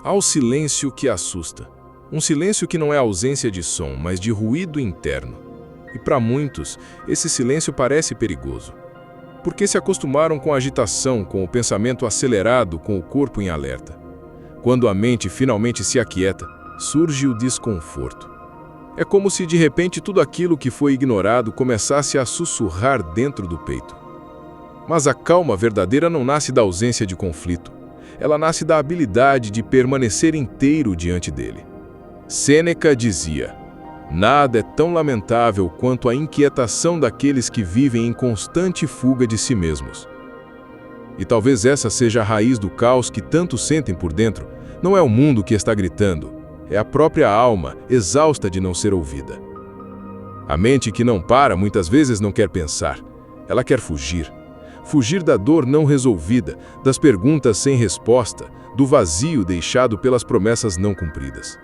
Há o silêncio que assusta. Um silêncio que não é ausência de som, mas de ruído interno. E para muitos, esse silêncio parece perigoso. Porque se acostumaram com a agitação, com o pensamento acelerado, com o corpo em alerta. Quando a mente finalmente se aquieta, surge o desconforto. É como se de repente tudo aquilo que foi ignorado começasse a sussurrar dentro do peito. Mas a calma verdadeira não nasce da ausência de conflito. Ela nasce da habilidade de permanecer inteiro diante dele. Sêneca dizia: nada é tão lamentável quanto a inquietação daqueles que vivem em constante fuga de si mesmos. E talvez essa seja a raiz do caos que tantos sentem por dentro. Não é o mundo que está gritando, é a própria alma, exausta de não ser ouvida. A mente que não para, muitas vezes não quer pensar. Ela quer fugir. Fugir da dor não resolvida, das perguntas sem resposta, do vazio deixado pelas promessas não cumpridas.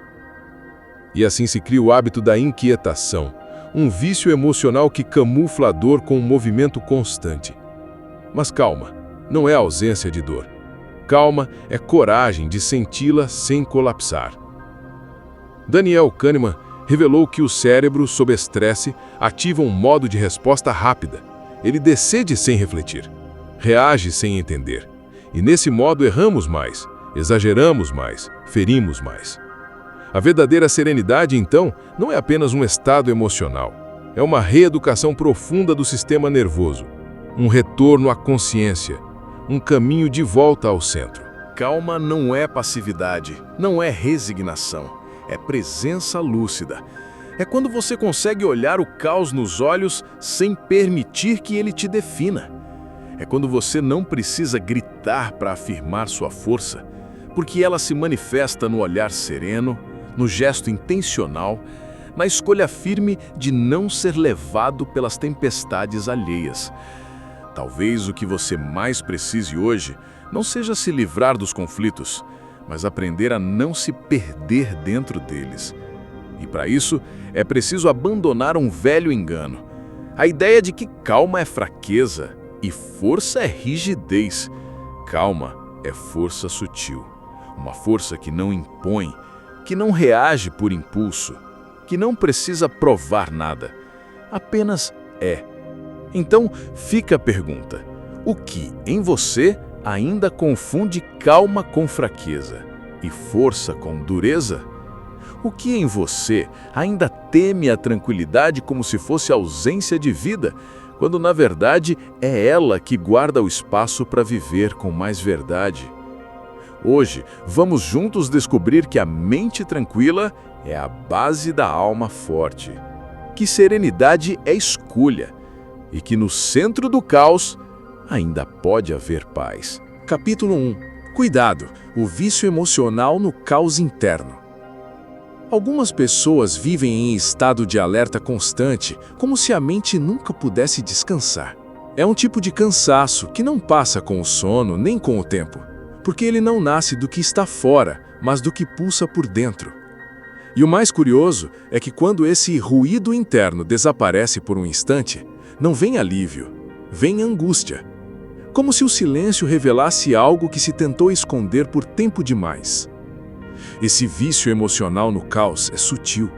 E assim se cria o hábito da inquietação, um vício emocional que camufla a dor com um movimento constante. Mas calma, não é ausência de dor. Calma é coragem de senti-la sem colapsar. Daniel Kahneman revelou que o cérebro, sob estresse, ativa um modo de resposta rápida. Ele decide sem refletir, reage sem entender. E nesse modo erramos mais, exageramos mais, ferimos mais. A verdadeira serenidade, então, não é apenas um estado emocional. É uma reeducação profunda do sistema nervoso, um retorno à consciência, um caminho de volta ao centro. Calma não é passividade, não é resignação, é presença lúcida. É quando você consegue olhar o caos nos olhos sem permitir que ele te defina. É quando você não precisa gritar para afirmar sua força, porque ela se manifesta no olhar sereno, no gesto intencional, na escolha firme de não ser levado pelas tempestades alheias. Talvez o que você mais precise hoje não seja se livrar dos conflitos, mas aprender a não se perder dentro deles. E para isso, é preciso abandonar um velho engano. A ideia de que calma é fraqueza e força é rigidez. Calma é força sutil. Uma força que não impõe, que não reage por impulso, que não precisa provar nada. Apenas é. Então, fica a pergunta: o que em você ainda confunde calma com fraqueza e força com dureza? O que em você ainda teme a tranquilidade como se fosse ausência de vida, quando na verdade é ela que guarda o espaço para viver com mais verdade? Hoje, vamos juntos descobrir que a mente tranquila é a base da alma forte, que serenidade é escolha e que no centro do caos ainda pode haver paz. Capítulo 1. Cuidado, o vício emocional no caos interno. Algumas pessoas vivem em estado de alerta constante, como se a mente nunca pudesse descansar. É um tipo de cansaço que não passa com o sono nem com o tempo, porque ele não nasce do que está fora, mas do que pulsa por dentro. E o mais curioso é que quando esse ruído interno desaparece por um instante, não vem alívio, vem angústia. Como se o silêncio revelasse algo que se tentou esconder por tempo demais. Esse vício emocional no caos é sutil.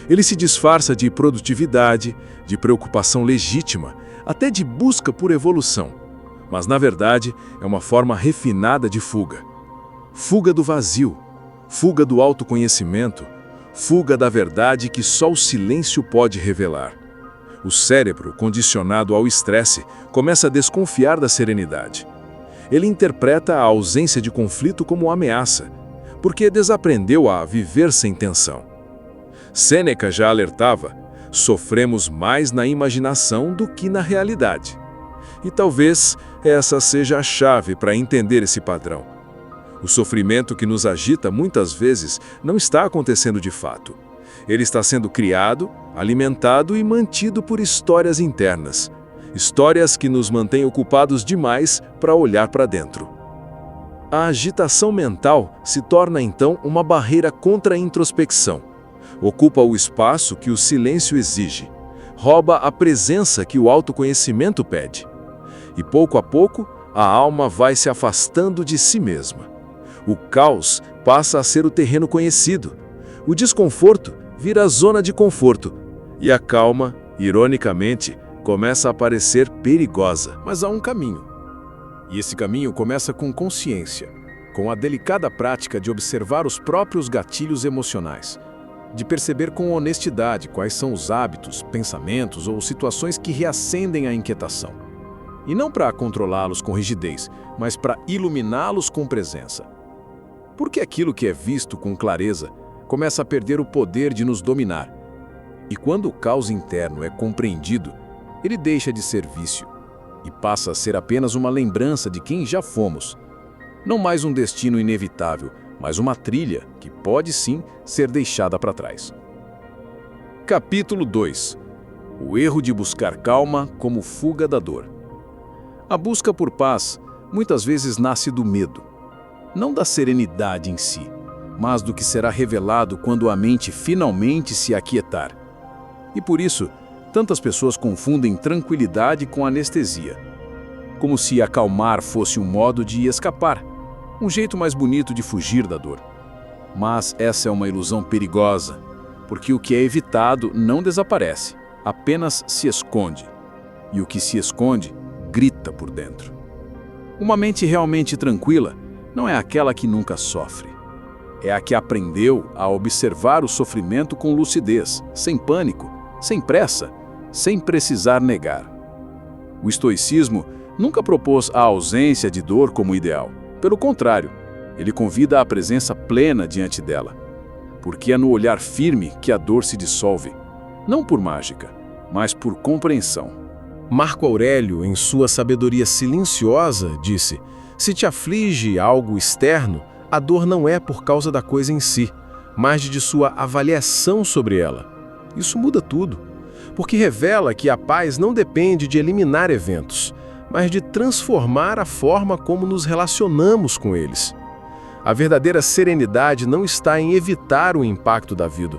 Ele se disfarça de produtividade, de preocupação legítima, até de busca por evolução. Mas, na verdade, é uma forma refinada de fuga. Fuga do vazio, fuga do autoconhecimento, fuga da verdade que só o silêncio pode revelar. O cérebro, condicionado ao estresse, começa a desconfiar da serenidade. Ele interpreta a ausência de conflito como ameaça, porque desaprendeu a viver sem tensão. Sêneca já alertava: sofremos mais na imaginação do que na realidade. E talvez essa seja a chave para entender esse padrão. O sofrimento que nos agita muitas vezes não está acontecendo de fato. Ele está sendo criado, alimentado e mantido por histórias internas. Histórias que nos mantêm ocupados demais para olhar para dentro. A agitação mental se torna então uma barreira contra a introspecção. Ocupa o espaço que o silêncio exige. Rouba a presença que o autoconhecimento pede. E pouco a pouco, a alma vai se afastando de si mesma. O caos passa a ser o terreno conhecido. O desconforto vira a zona de conforto. E a calma, ironicamente, começa a parecer perigosa. Mas há um caminho. E esse caminho começa com consciência, com a delicada prática de observar os próprios gatilhos emocionais, de perceber com honestidade quais são os hábitos, pensamentos ou situações que reacendem a inquietação. E não para controlá-los com rigidez, mas para iluminá-los com presença. Porque aquilo que é visto com clareza começa a perder o poder de nos dominar. E quando o caos interno é compreendido, ele deixa de ser vício e passa a ser apenas uma lembrança de quem já fomos. Não mais um destino inevitável, mas uma trilha que pode sim ser deixada para trás. Capítulo 2. O erro de buscar calma como fuga da dor. A busca por paz muitas vezes nasce do medo, não da serenidade em si, mas do que será revelado quando a mente finalmente se aquietar. E por isso, tantas pessoas confundem tranquilidade com anestesia, como se acalmar fosse um modo de escapar, um jeito mais bonito de fugir da dor. Mas essa é uma ilusão perigosa, porque o que é evitado não desaparece, apenas se esconde. E o que se esconde, grita por dentro. Uma mente realmente tranquila não é aquela que nunca sofre. É a que aprendeu a observar o sofrimento com lucidez, sem pânico, sem pressa, sem precisar negar. O estoicismo nunca propôs a ausência de dor como ideal. Pelo contrário, ele convida à presença plena diante dela. Porque é no olhar firme que a dor se dissolve, não por mágica, mas por compreensão. Marco Aurélio, em sua sabedoria silenciosa, disse: se te aflige algo externo, a dor não é por causa da coisa em si, mas de sua avaliação sobre ela. Isso muda tudo, porque revela que a paz não depende de eliminar eventos, mas de transformar a forma como nos relacionamos com eles. A verdadeira serenidade não está em evitar o impacto da vida,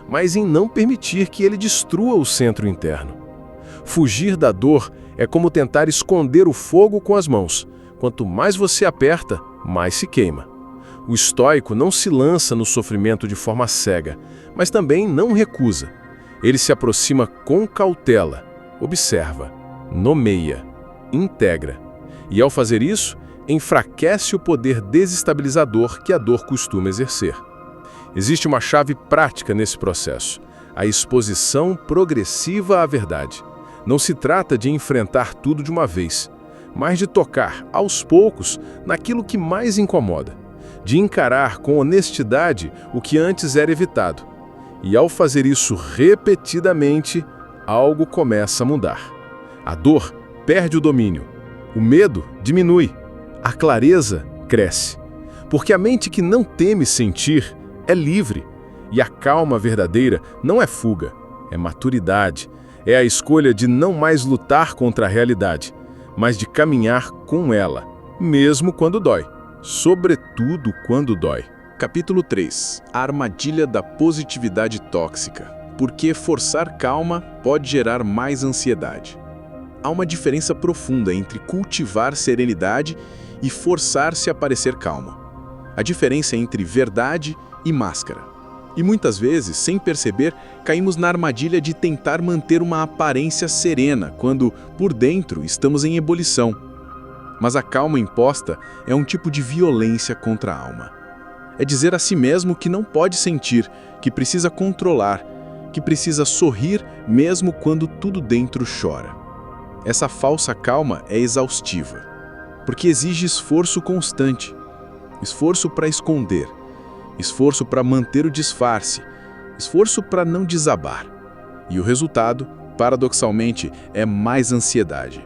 mas em não permitir que ele destrua o centro interno. Fugir da dor é como tentar esconder o fogo com as mãos. Quanto mais você aperta, mais se queima. O estoico não se lança no sofrimento de forma cega, mas também não recusa. Ele se aproxima com cautela, observa, nomeia, integra. E ao fazer isso, enfraquece o poder desestabilizador que a dor costuma exercer. Existe uma chave prática nesse processo: a exposição progressiva à verdade. Não se trata de enfrentar tudo de uma vez, mas de tocar, aos poucos, naquilo que mais incomoda, de encarar com honestidade o que antes era evitado. E ao fazer isso repetidamente, algo começa a mudar. A dor perde o domínio, o medo diminui, a clareza cresce. Porque a mente que não teme sentir é livre, e a calma verdadeira não é fuga, é maturidade. É a escolha de não mais lutar contra a realidade, mas de caminhar com ela, mesmo quando dói, sobretudo quando dói. Capítulo 3. A armadilha da positividade tóxica. Por que forçar calma pode gerar mais ansiedade? Há uma diferença profunda entre cultivar serenidade e forçar-se a parecer calmo. A diferença é entre verdade e máscara. E muitas vezes, sem perceber, caímos na armadilha de tentar manter uma aparência serena, quando, por dentro, estamos em ebulição. Mas a calma imposta é um tipo de violência contra a alma. É dizer a si mesmo que não pode sentir, que precisa controlar, que precisa sorrir mesmo quando tudo dentro chora. Essa falsa calma é exaustiva, porque exige esforço constante, esforço para esconder, esforço para manter o disfarce, esforço para não desabar. E o resultado, paradoxalmente, é mais ansiedade.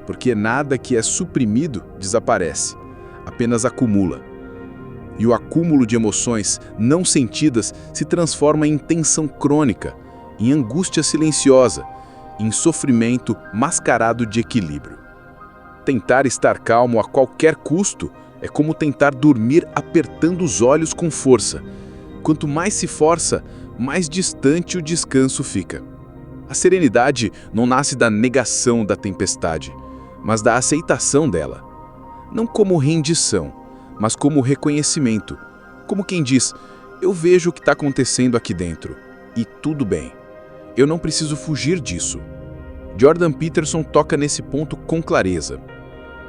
Porque nada que é suprimido desaparece, apenas acumula. E o acúmulo de emoções não sentidas se transforma em tensão crônica, em angústia silenciosa, em sofrimento mascarado de equilíbrio. Tentar estar calmo a qualquer custo é como tentar dormir apertando os olhos com força. Quanto mais se força, mais distante o descanso fica. A serenidade não nasce da negação da tempestade, mas da aceitação dela. Não como rendição, mas como reconhecimento. Como quem diz, eu vejo o que está acontecendo aqui dentro, e tudo bem. Eu não preciso fugir disso. Jordan Peterson toca nesse ponto com clareza.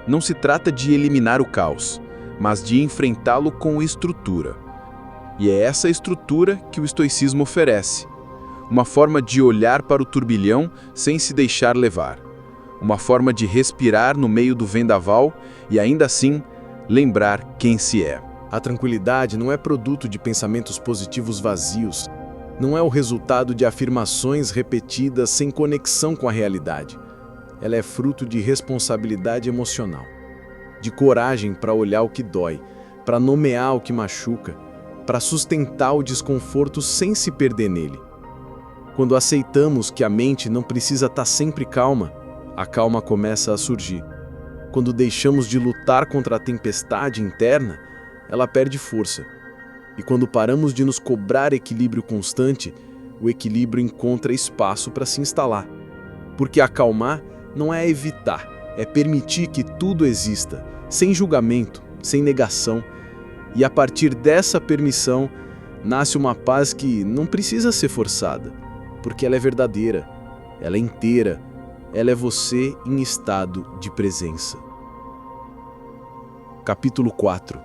Não se trata de eliminar o caos, mas de enfrentá-lo com estrutura. E é essa estrutura que o estoicismo oferece. Uma forma de olhar para o turbilhão sem se deixar levar. Uma forma de respirar no meio do vendaval e ainda assim lembrar quem se é. A tranquilidade não é produto de pensamentos positivos vazios. Não é o resultado de afirmações repetidas sem conexão com a realidade. Ela é fruto de responsabilidade emocional, de coragem para olhar o que dói, para nomear o que machuca, para sustentar o desconforto sem se perder nele. Quando aceitamos que a mente não precisa estar sempre calma, a calma começa a surgir. Quando deixamos de lutar contra a tempestade interna, ela perde força. E quando paramos de nos cobrar equilíbrio constante, o equilíbrio encontra espaço para se instalar. Porque acalmar não é evitar, é permitir que tudo exista, sem julgamento, sem negação. E a partir dessa permissão, nasce uma paz que não precisa ser forçada, porque ela é verdadeira, ela é inteira, ela é você em estado de presença. Capítulo 4.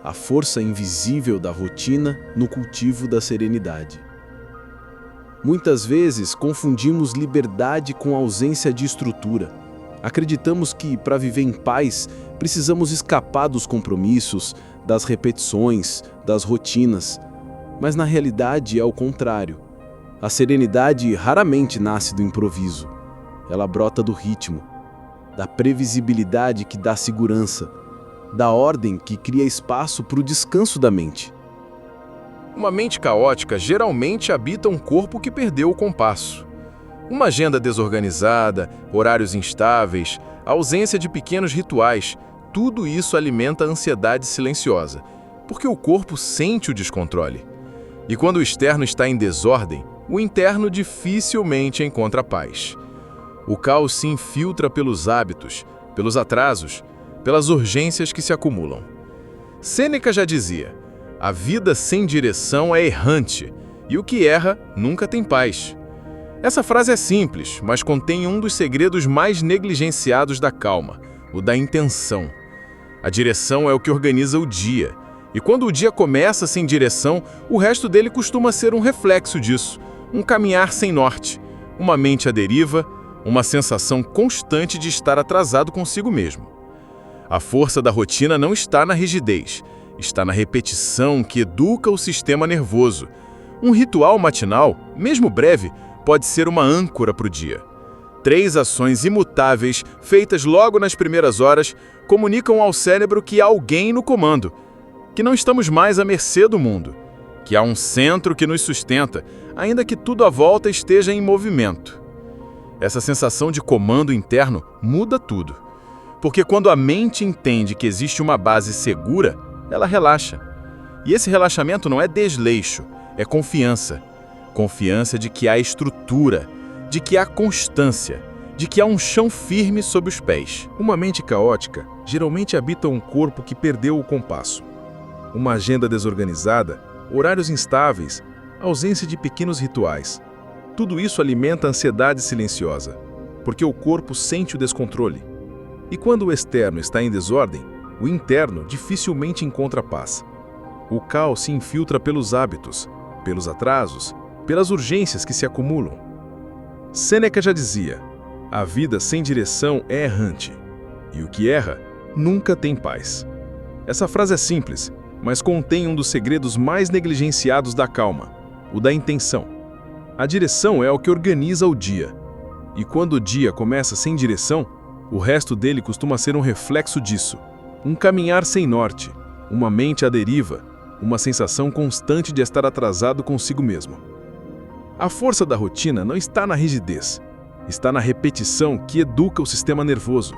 A força invisível da rotina no cultivo da serenidade. Muitas vezes confundimos liberdade com ausência de estrutura. Acreditamos que, para viver em paz, precisamos escapar dos compromissos, das repetições, das rotinas. Mas na realidade é o contrário. A serenidade raramente nasce do improviso. Ela brota do ritmo, da previsibilidade que dá segurança, da ordem que cria espaço para o descanso da mente. Uma mente caótica geralmente habita um corpo que perdeu o compasso. Uma agenda desorganizada, horários instáveis, ausência de pequenos rituais, tudo isso alimenta a ansiedade silenciosa, porque o corpo sente o descontrole. E quando o externo está em desordem, o interno dificilmente encontra paz. O caos se infiltra pelos hábitos, pelos atrasos, pelas urgências que se acumulam. Sêneca já dizia: a vida sem direção é errante, e o que erra nunca tem paz. Essa frase é simples, mas contém um dos segredos mais negligenciados da calma, o da intenção. A direção é o que organiza o dia, e quando o dia começa sem direção, o resto dele costuma ser um reflexo disso, um caminhar sem norte, uma mente à deriva, uma sensação constante de estar atrasado consigo mesmo. A força da rotina não está na rigidez, está na repetição que educa o sistema nervoso. Um ritual matinal, mesmo breve, pode ser uma âncora para o dia. 3 ações imutáveis, feitas logo nas primeiras horas, comunicam ao cérebro que há alguém no comando, que não estamos mais à mercê do mundo, que há um centro que nos sustenta, ainda que tudo à volta esteja em movimento. Essa sensação de comando interno muda tudo. Porque quando a mente entende que existe uma base segura, ela relaxa. E esse relaxamento não é desleixo, é confiança. Confiança de que há estrutura, de que há constância, de que há um chão firme sob os pés. Uma mente caótica geralmente habita um corpo que perdeu o compasso. Uma agenda desorganizada, horários instáveis, ausência de pequenos rituais. Tudo isso alimenta a ansiedade silenciosa, porque o corpo sente o descontrole. E quando o externo está em desordem, o interno dificilmente encontra paz. O caos se infiltra pelos hábitos, pelos atrasos, pelas urgências que se acumulam. Sêneca já dizia: a vida sem direção é errante, e o que erra nunca tem paz. Essa frase é simples, mas contém um dos segredos mais negligenciados da calma, o da intenção. A direção é o que organiza o dia. E quando o dia começa sem direção, o resto dele costuma ser um reflexo disso. Um caminhar sem norte, uma mente à deriva, uma sensação constante de estar atrasado consigo mesmo. A força da rotina não está na rigidez, está na repetição que educa o sistema nervoso.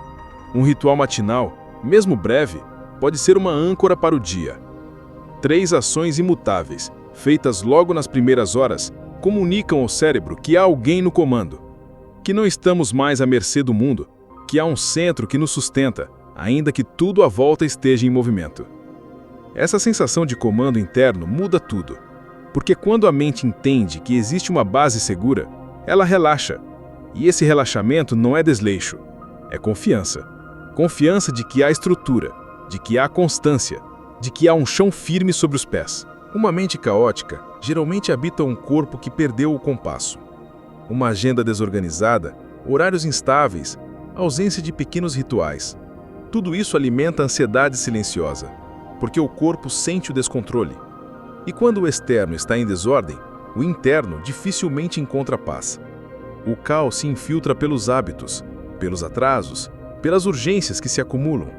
Um ritual matinal, mesmo breve, pode ser uma âncora para o dia. 3 ações imutáveis, feitas logo nas primeiras horas, comunicam ao cérebro que há alguém no comando, que não estamos mais à mercê do mundo, que há um centro que nos sustenta, ainda que tudo à volta esteja em movimento. Essa sensação de comando interno muda tudo, porque quando a mente entende que existe uma base segura, ela relaxa. E esse relaxamento não é desleixo, é confiança. Confiança de que há estrutura, de que há constância, de que há um chão firme sobre os pés. Uma mente caótica geralmente habita um corpo que perdeu o compasso. Uma agenda desorganizada, horários instáveis, ausência de pequenos rituais. Tudo isso alimenta a ansiedade silenciosa, porque o corpo sente o descontrole. E quando o externo está em desordem, o interno dificilmente encontra paz. O caos se infiltra pelos hábitos, pelos atrasos, pelas urgências que se acumulam.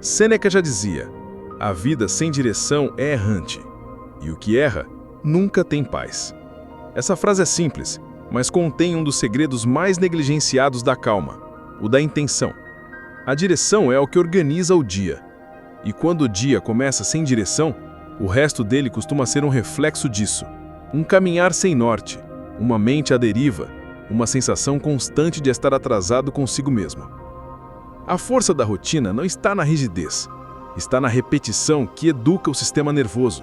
Sêneca já dizia: a vida sem direção é errante, e o que erra nunca tem paz. Essa frase é simples, mas contém um dos segredos mais negligenciados da calma, o da intenção. A direção é o que organiza o dia, e quando o dia começa sem direção, o resto dele costuma ser um reflexo disso, um caminhar sem norte, uma mente à deriva, uma sensação constante de estar atrasado consigo mesmo. A força da rotina não está na rigidez, está na repetição que educa o sistema nervoso.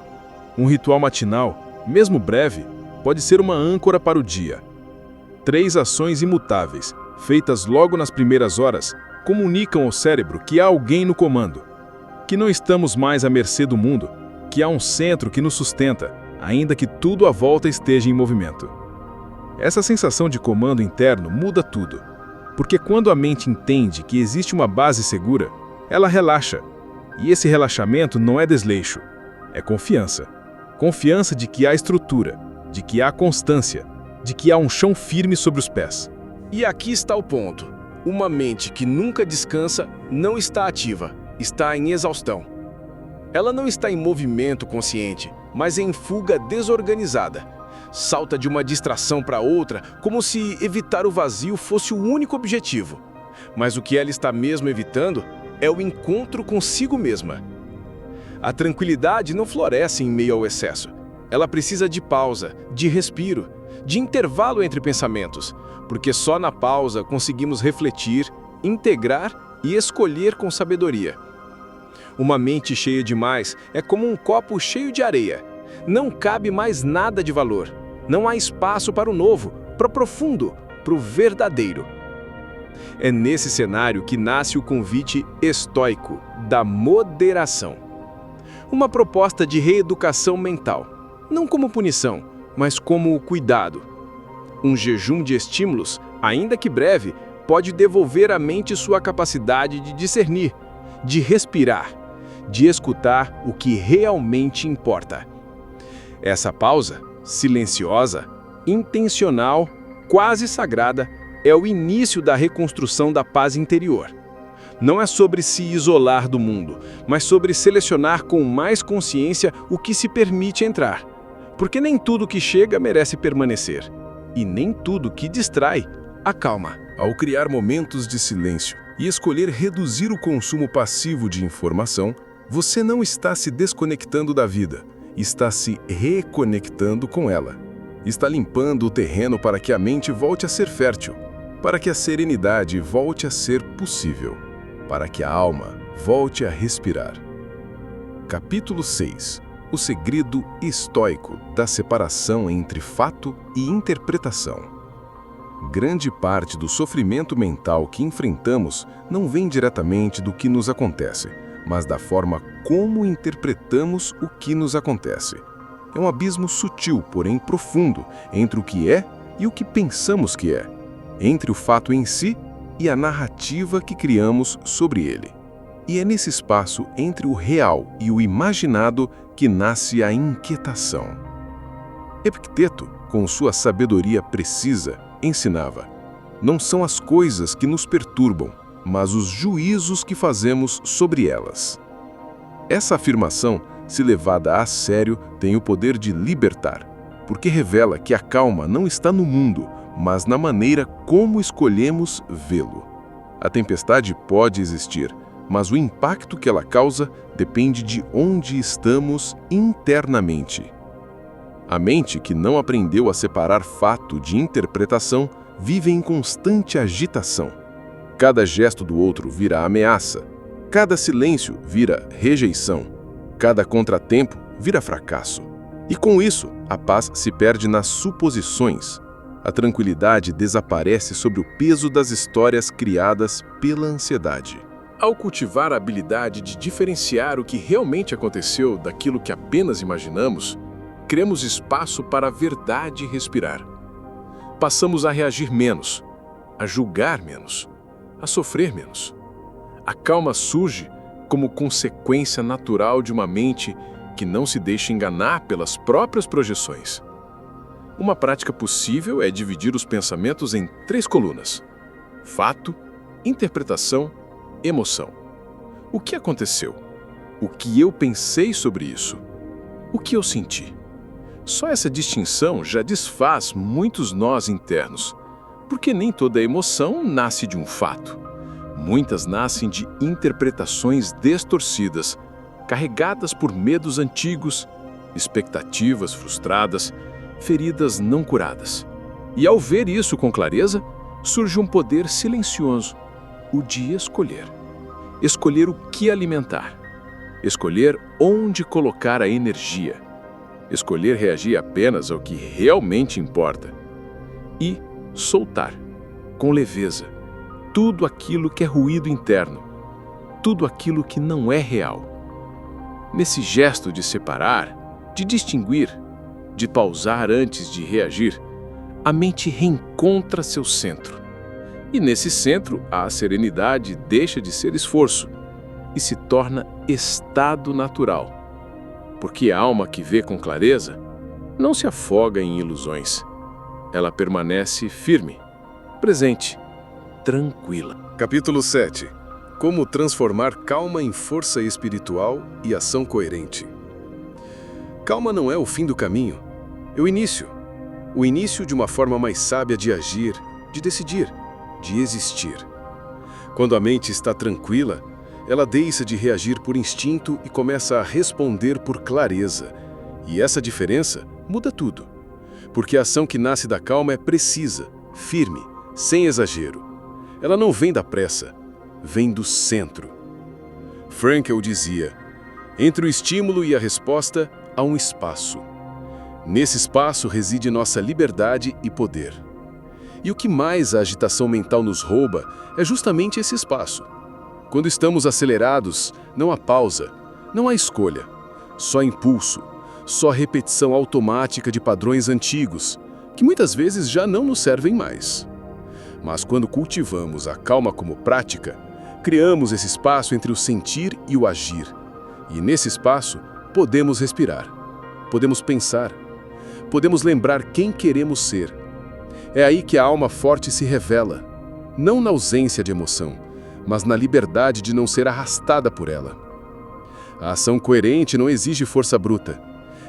Um ritual matinal, mesmo breve, pode ser uma âncora para o dia. 3 ações imutáveis, feitas logo nas primeiras horas, comunicam ao cérebro que há alguém no comando, que não estamos mais à mercê do mundo, que há um centro que nos sustenta, ainda que tudo à volta esteja em movimento. Essa sensação de comando interno muda tudo, porque quando a mente entende que existe uma base segura, ela relaxa. E esse relaxamento não é desleixo, é confiança. Confiança de que há estrutura, de que há constância, de que há um chão firme sobre os pés. E aqui está o ponto. Uma mente que nunca descansa não está ativa, está em exaustão. Ela não está em movimento consciente, mas em fuga desorganizada. Salta de uma distração para outra, como se evitar o vazio fosse o único objetivo. Mas o que ela está mesmo evitando é o encontro consigo mesma. A tranquilidade não floresce em meio ao excesso. Ela precisa de pausa, de respiro, de intervalo entre pensamentos, porque só na pausa conseguimos refletir, integrar e escolher com sabedoria. Uma mente cheia demais é como um copo cheio de areia. Não cabe mais nada de valor. Não há espaço para o novo, para o profundo, para o verdadeiro. É nesse cenário que nasce o convite estoico da moderação. Uma proposta de reeducação mental, não como punição, mas como cuidado. Um jejum de estímulos, ainda que breve, pode devolver à mente sua capacidade de discernir, de respirar, de escutar o que realmente importa. Essa pausa, silenciosa, intencional, quase sagrada, é o início da reconstrução da paz interior. Não é sobre se isolar do mundo, mas sobre selecionar com mais consciência o que se permite entrar. Porque nem tudo que chega merece permanecer. E nem tudo que distrai acalma. Ao criar momentos de silêncio e escolher reduzir o consumo passivo de informação, você não está se desconectando da vida, está se reconectando com ela. Está limpando o terreno para que a mente volte a ser fértil, para que a serenidade volte a ser possível, para que a alma volte a respirar. Capítulo 6. O segredo estoico da separação entre fato e interpretação. Grande parte do sofrimento mental que enfrentamos não vem diretamente do que nos acontece, mas da forma como interpretamos o que nos acontece. É um abismo sutil, porém profundo, entre o que é e o que pensamos que é, entre o fato em si e a narrativa que criamos sobre ele. E é nesse espaço entre o real e o imaginado que nasce a inquietação. Epicteto, com sua sabedoria precisa, ensinava: não são as coisas que nos perturbam, mas os juízos que fazemos sobre elas. Essa afirmação, se levada a sério, tem o poder de libertar, porque revela que a calma não está no mundo, mas na maneira como escolhemos vê-lo. A tempestade pode existir, mas o impacto que ela causa depende de onde estamos internamente. A mente que não aprendeu a separar fato de interpretação vive em constante agitação. Cada gesto do outro vira ameaça, cada silêncio vira rejeição, Cada contratempo vira fracasso. E com isso, a paz se perde nas suposições. A tranquilidade desaparece sob o peso das histórias criadas pela ansiedade. Ao cultivar a habilidade de diferenciar o que realmente aconteceu daquilo que apenas imaginamos, criamos espaço para a verdade respirar. Passamos a reagir menos, a julgar menos, a sofrer menos. A calma surge como consequência natural de uma mente que não se deixa enganar pelas próprias projeções. Uma prática possível é dividir os pensamentos em 3 colunas: fato, interpretação, emoção. O que aconteceu? O que eu pensei sobre isso? O que eu senti? Só essa distinção já desfaz muitos nós internos, porque nem toda emoção nasce de um fato. Muitas nascem de interpretações distorcidas, carregadas por medos antigos, expectativas frustradas, feridas não curadas. E ao ver isso com clareza, surge um poder silencioso, o de escolher. Escolher o que alimentar. Escolher onde colocar a energia. Escolher reagir apenas ao que realmente importa. E soltar, com leveza, tudo aquilo que é ruído interno, tudo aquilo que não é real. Nesse gesto de separar, de distinguir, de pausar antes de reagir, a mente reencontra seu centro. E nesse centro, a serenidade deixa de ser esforço e se torna estado natural. Porque a alma que vê com clareza não se afoga em ilusões. Ela permanece firme, presente, tranquila. Capítulo 7. Como transformar calma em força espiritual e ação coerente. Calma não é o fim do caminho, é o início. O início de uma forma mais sábia de agir, de decidir, de existir. Quando a mente está tranquila, ela deixa de reagir por instinto e começa a responder por clareza. E essa diferença muda tudo. Porque a ação que nasce da calma é precisa, firme, sem exagero. Ela não vem da pressa, vem do centro. Frankl dizia: entre o estímulo e a resposta há um espaço. Nesse espaço reside nossa liberdade e poder. E o que mais a agitação mental nos rouba é justamente esse espaço. Quando estamos acelerados, não há pausa, não há escolha, só impulso, só repetição automática de padrões antigos, que muitas vezes já não nos servem mais. Mas quando cultivamos a calma como prática, criamos esse espaço entre o sentir e o agir. E nesse espaço, podemos respirar, podemos pensar, podemos lembrar quem queremos ser. É aí que a alma forte se revela, não na ausência de emoção, mas na liberdade de não ser arrastada por ela. A ação coerente não exige força bruta.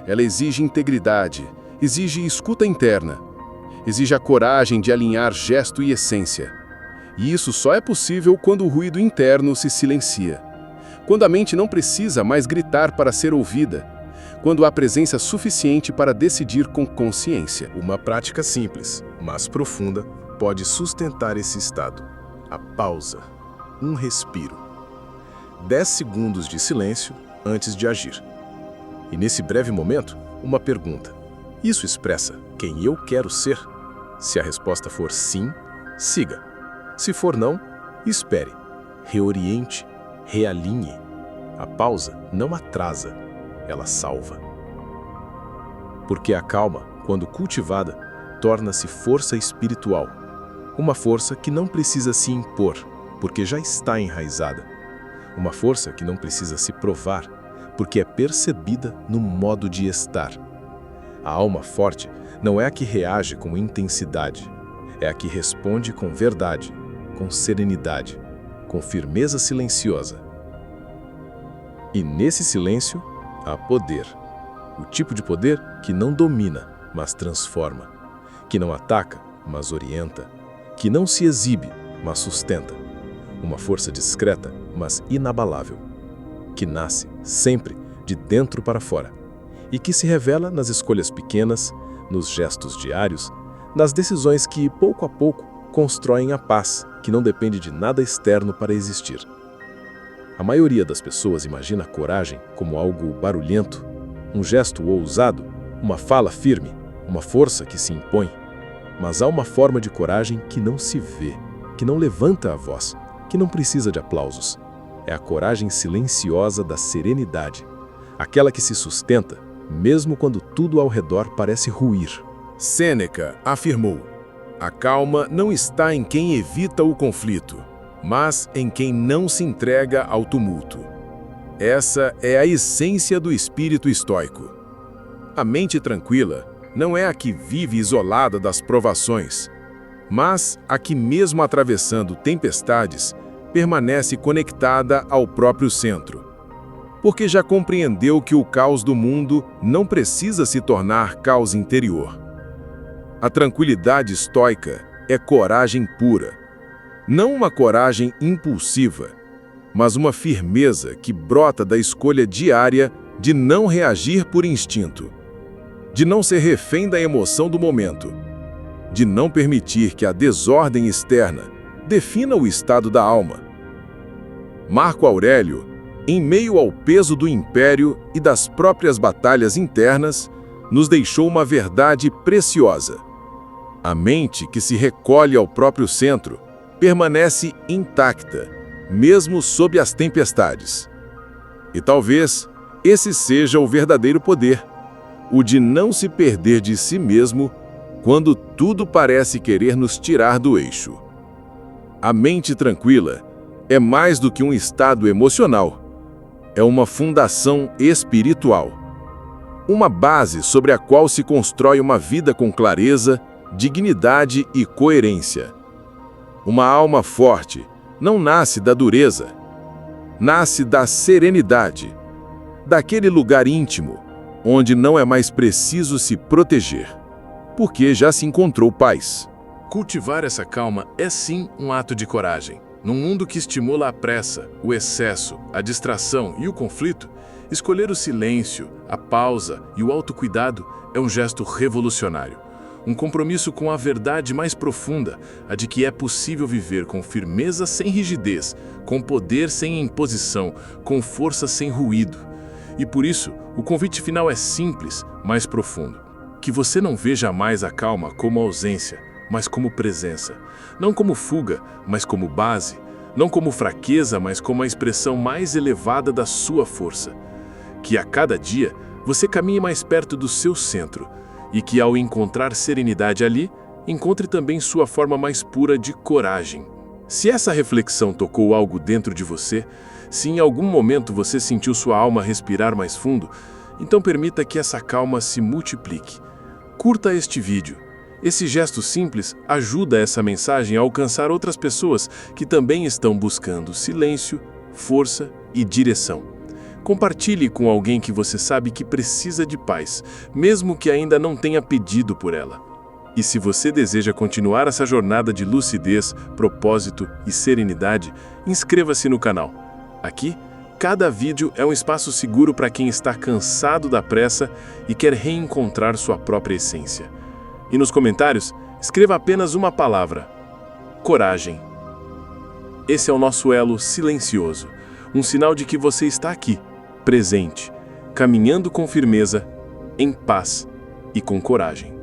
Ela exige integridade, exige escuta interna, exige a coragem de alinhar gesto e essência. E isso só é possível quando o ruído interno se silencia, quando a mente não precisa mais gritar para ser ouvida, quando há presença suficiente para decidir com consciência. Uma prática simples, mas profunda, pode sustentar esse estado. A pausa. Um respiro. 10 segundos de silêncio antes de agir. E nesse breve momento, uma pergunta. Isso expressa quem eu quero ser? Se a resposta for sim, siga. Se for não, espere. Reoriente, realinhe. A pausa não atrasa, ela salva. Porque a calma, quando cultivada, torna-se força espiritual. Uma força que não precisa se impor, porque já está enraizada. Uma força que não precisa se provar, porque é percebida no modo de estar. A alma forte não é a que reage com intensidade, é a que responde com verdade, com serenidade, com firmeza silenciosa. E nesse silêncio há poder. O tipo de poder que não domina, mas transforma. Que não ataca, mas orienta. Que não se exibe, mas sustenta. Uma força discreta, mas inabalável. Que nasce, sempre, de dentro para fora. E que se revela nas escolhas pequenas, nos gestos diários, nas decisões que, pouco a pouco, constroem a paz, que não depende de nada externo para existir. A maioria das pessoas imagina a coragem como algo barulhento, um gesto ousado, uma fala firme, uma força que se impõe. Mas há uma forma de coragem que não se vê, que não levanta a voz, que não precisa de aplausos. É a coragem silenciosa da serenidade, aquela que se sustenta, mesmo quando tudo ao redor parece ruir. Sêneca afirmou: a calma não está em quem evita o conflito, mas em quem não se entrega ao tumulto. Essa é a essência do espírito estoico. A mente tranquila não é a que vive isolada das provações, mas a que, mesmo atravessando tempestades, permanece conectada ao próprio centro, porque já compreendeu que o caos do mundo não precisa se tornar caos interior. A tranquilidade estoica é coragem pura, não uma coragem impulsiva, mas uma firmeza que brota da escolha diária de não reagir por instinto, de não ser refém da emoção do momento, de não permitir que a desordem externa defina o estado da alma. Marco Aurélio, em meio ao peso do império e das próprias batalhas internas, nos deixou uma verdade preciosa. A mente que se recolhe ao próprio centro permanece intacta, mesmo sob as tempestades. E talvez esse seja o verdadeiro poder, o de não se perder de si mesmo quando tudo parece querer nos tirar do eixo. A mente tranquila é mais do que um estado emocional, é uma fundação espiritual, uma base sobre a qual se constrói uma vida com clareza, dignidade e coerência. Uma alma forte não nasce da dureza, nasce da serenidade, daquele lugar íntimo onde não é mais preciso se proteger, porque já se encontrou paz. Cultivar essa calma é sim um ato de coragem. Num mundo que estimula a pressa, o excesso, a distração e o conflito, escolher o silêncio, a pausa e o autocuidado é um gesto revolucionário. Um compromisso com a verdade mais profunda, a de que é possível viver com firmeza sem rigidez, com poder sem imposição, com força sem ruído. E por isso, o convite final é simples, mas profundo. Que você não veja mais a calma como ausência, mas como presença. Não como fuga, mas como base. Não como fraqueza, mas como a expressão mais elevada da sua força. Que a cada dia você caminhe mais perto do seu centro e que, ao encontrar serenidade ali, encontre também sua forma mais pura de coragem. Se essa reflexão tocou algo dentro de você, se em algum momento você sentiu sua alma respirar mais fundo, então permita que essa calma se multiplique. Curta este vídeo. Esse gesto simples ajuda essa mensagem a alcançar outras pessoas que também estão buscando silêncio, força e direção. Compartilhe com alguém que você sabe que precisa de paz, mesmo que ainda não tenha pedido por ela. E se você deseja continuar essa jornada de lucidez, propósito e serenidade, inscreva-se no canal. Aqui, cada vídeo é um espaço seguro para quem está cansado da pressa e quer reencontrar sua própria essência. E nos comentários, escreva apenas uma palavra: coragem. Esse é o nosso elo silencioso, um sinal de que você está aqui, presente, caminhando com firmeza, em paz e com coragem.